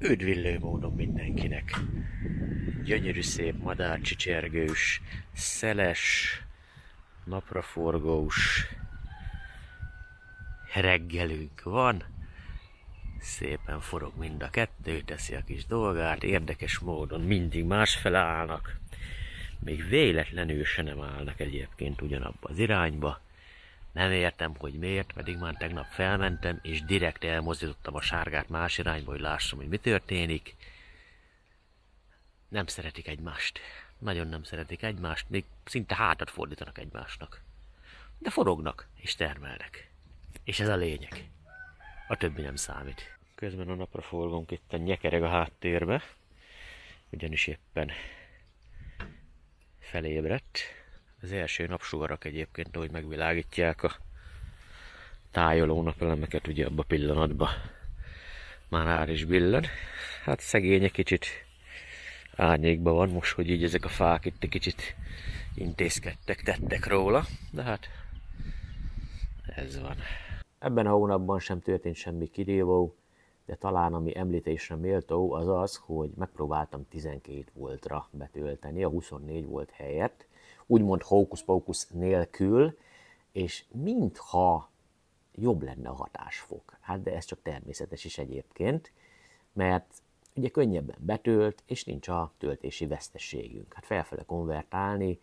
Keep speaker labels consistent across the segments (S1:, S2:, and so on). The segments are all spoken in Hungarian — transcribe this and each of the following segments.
S1: Üdvillő módon mindenkinek. Gyönyörű szép madárcsicsergős, szeles, napraforgós reggelünk van. Szépen forog mind a kettő, teszi a kis dolgát, érdekes módon mindig másfele állnak. Még véletlenül se nem állnak egyébként ugyanabba az irányba. Nem értem, hogy miért, pedig már tegnap felmentem, és direkt elmozdítottam a sárgát más irányba, hogy lássam, hogy mi történik. Nem szeretik egymást. Nagyon nem szeretik egymást, még szinte hátat fordítanak egymásnak. De forognak, és termelnek. És ez a lényeg. A többi nem számít. Közben a napra forgunk, itt a nyekereg a háttérbe, ugyanis éppen felébredt. Az első napsugarak egyébként, ahogy megvilágítják a tájoló napelemeket, ugye abban a pillanatban már ár is billen. Hát szegény egy kicsit árnyékban van most, hogy így ezek a fák itt egy kicsit intézkedtek, tettek róla, de hát ez van. Ebben a hónapban sem történt semmi kirívó, de talán ami említésre méltó az az, hogy megpróbáltam 12 voltra betölteni a 24 volt helyett, úgymond hókusz-pókusz nélkül, és mintha jobb lenne a hatásfok. Hát de ez csak természetes is egyébként, mert ugye könnyebben betölt, és nincs a töltési veszteségünk. Hát felfele konvertálni,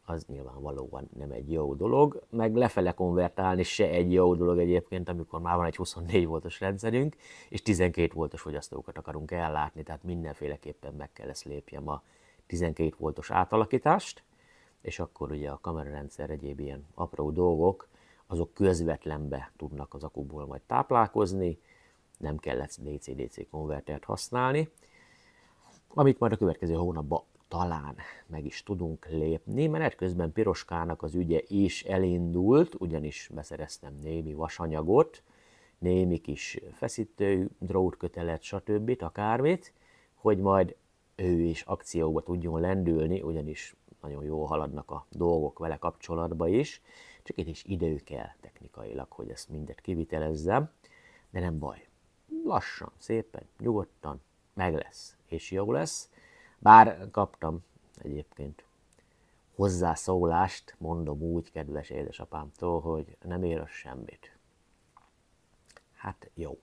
S1: az nyilvánvalóan nem egy jó dolog, meg lefele konvertálni se egy jó dolog egyébként, amikor már van egy 24 voltos rendszerünk, és 12 voltos fogyasztókat akarunk ellátni, tehát mindenféleképpen meg kell ezt lépjem a 12 voltos átalakítást, és akkor ugye a kamerarendszer, egyéb ilyen apró dolgok, azok közvetlenbe tudnak az akkuból majd táplálkozni, nem kellett DC-DC konvertert használni, amit majd a következő hónapban talán meg is tudunk lépni. Menet közben Piroskának az ügye is elindult, ugyanis beszereztem némi vasanyagot, némi kis feszítő, drótkötelet, stb. Akármit, hogy majd ő is akcióba tudjon lendülni, ugyanis nagyon jól haladnak a dolgok vele kapcsolatban is, csak itt is idő kell technikailag, hogy ezt mindet kivitelezzem, de nem baj. Lassan, szépen, nyugodtan, meg lesz, és jó lesz. Bár kaptam egyébként hozzászólást, mondom úgy kedves édesapámtól, hogy nem ér az semmit. Hát jó.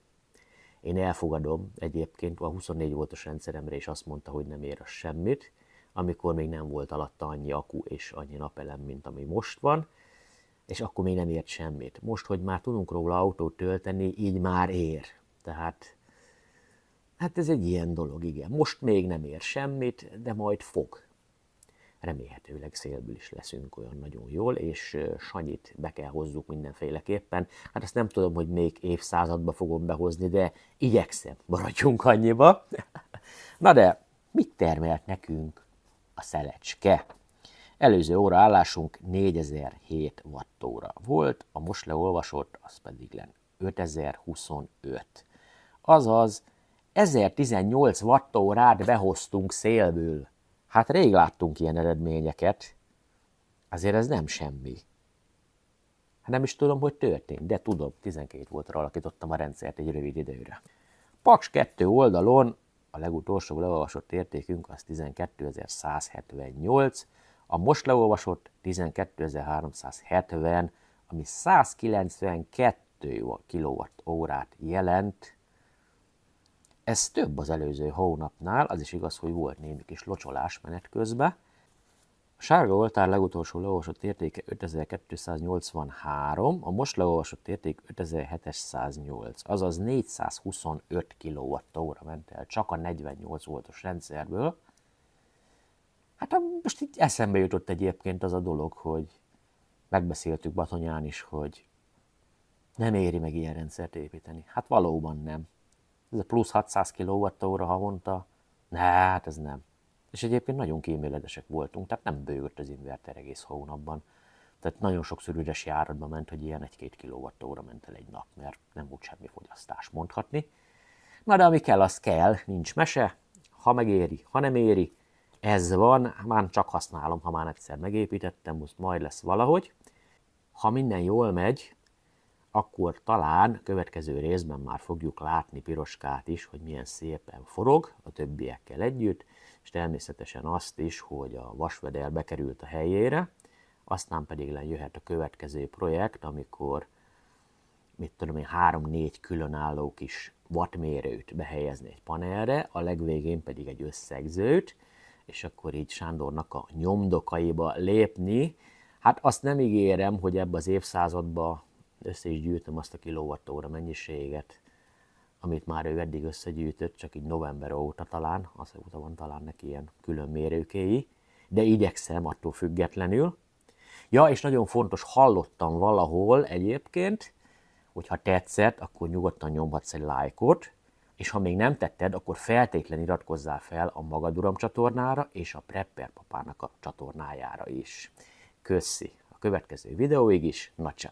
S1: Én elfogadom, egyébként a 24 voltos rendszeremre is azt mondta, hogy nem ér az semmit, amikor még nem volt alatta annyi akku és annyi napelem, mint ami most van, és akkor még nem ért semmit. Most, hogy már tudunk róla autót tölteni, így már ér. Tehát hát ez egy ilyen dolog, igen. Most még nem ér semmit, de majd fog. Remélhetőleg szélből is leszünk olyan nagyon jól, és Sanyit be kell hozzuk mindenféleképpen. Hát azt nem tudom, hogy még évszázadba fogom behozni, de igyekszem, maradjunk annyiba. Na de, mit termelt nekünk a szelecske? Előző óraállásunk 4007 wattóra volt, a most leolvasott, az pedig len 5025. Azaz 1018 wattórát behoztunk szélből. Hát rég láttunk ilyen eredményeket. Azért ez nem semmi. Hát nem is tudom, hogy történt, de tudom, 12 voltra alakítottam a rendszert egy rövid időre. Paks 2 oldalon a legutolsó leolvasott értékünk az 12178, a most leolvasott 12370, ami 192 kWh-t jelent. Ez több az előző hónapnál, az is igaz, hogy volt némi kis locsolás menet közben. A sárga oltár legutolsó leolvasott értéke 5283, a most leolvasott érték 5708, azaz 425 kWh ment el csak a 48 voltos rendszerből. Hát most így eszembe jutott egyébként az a dolog, hogy megbeszéltük Batonyán is, hogy nem éri meg ilyen rendszert építeni. Hát valóban nem. Ez a plusz 600 kWh havonta, hát ez nem. És egyébként nagyon kíméledesek voltunk, tehát nem bőgött az inverter egész hónapban. Tehát nagyon sokszor üres járatba ment, hogy ilyen 1-2 kWh ment el egy nap, mert nem volt semmi fogyasztás mondhatni. Na de ami kell, az kell, nincs mese, ha megéri, ha nem éri, ez van, már csak használom, ha már egyszer megépítettem, most majd lesz valahogy. Ha minden jól megy, akkor talán következő részben már fogjuk látni Piroskát is, hogy milyen szépen forog a többiekkel együtt, és természetesen azt is, hogy a vasvedel bekerült a helyére, aztán pedig jöhet a következő projekt, amikor, mit tudom én, 3-4 különálló kis wattmérőt behelyezni egy panelre, a legvégén pedig egy összegzőt, és akkor így Sándornak a nyomdokaiba lépni. Hát azt nem ígérem, hogy ebbe az évszázadba össze is gyűjtöm azt a kilowattóra mennyiséget, amit már ő eddig összegyűjtött, csak így november óta talán, azóta van talán neki ilyen külön mérőkéi, de igyekszem attól függetlenül. Ja, és nagyon fontos, hallottam valahol egyébként, hogy ha tetszett, akkor nyugodtan nyomhatsz egy lájkot, és ha még nem tetted, akkor feltétlenül iratkozzál fel a Magad Uram csatornára és a Prepper Papának a csatornájára is. Köszi! A következő videóig is, na csá!